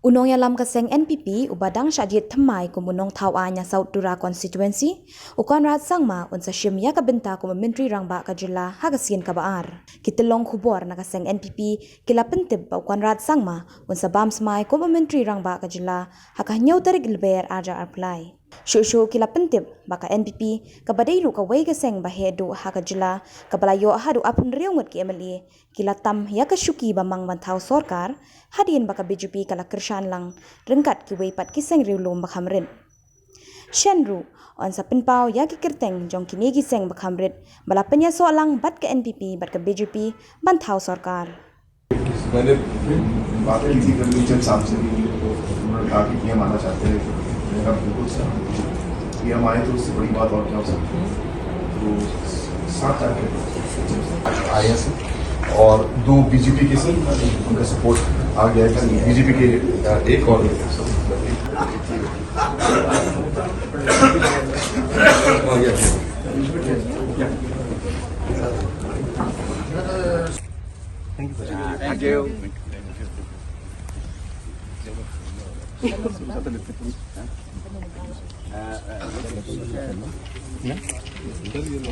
Unong yalam kaseng NPP ubadang syajit thamai ko munong thawanya South Tura constituency ukan rat sangma unsa shimya ka benta ko menteri rangba ka jila hagasin ka baar kitilong khubor na kaseng NPP kila pentib pa ukan rat sangma unsa bamsmai ko menteri rangba ka jila hakahnyau tarik ilber aja apply Shushu kila pentib baka NPP kabadairu ka wei kaseng bahedu haka jila kabalayo hadu apun riungut ki MLA kila tam ya ka syuki bamang bantau sorkar hadin baka BJP kala kershan lang rengkat ki wei pat kiseng riulum bakhamrin Shenru on sa pinpau ya ki kerteng jong kini giseng bakhamrit bala penya soalang bat ke NPP bat ke BJP bantau sorkar मैंने बात की थी कल जब साहब से उन्होंने कहा कि पीएम आना चाहते हैं मैंने कहा बिल्कुल सर पीएम आए तो उससे बड़ी बात और क्या हो सकती है तो 7 तारीख आए हैं सर और 2 बीजेपी के सर उनका सपोर्ट आ गया है बीजेपी के एक और Thank you.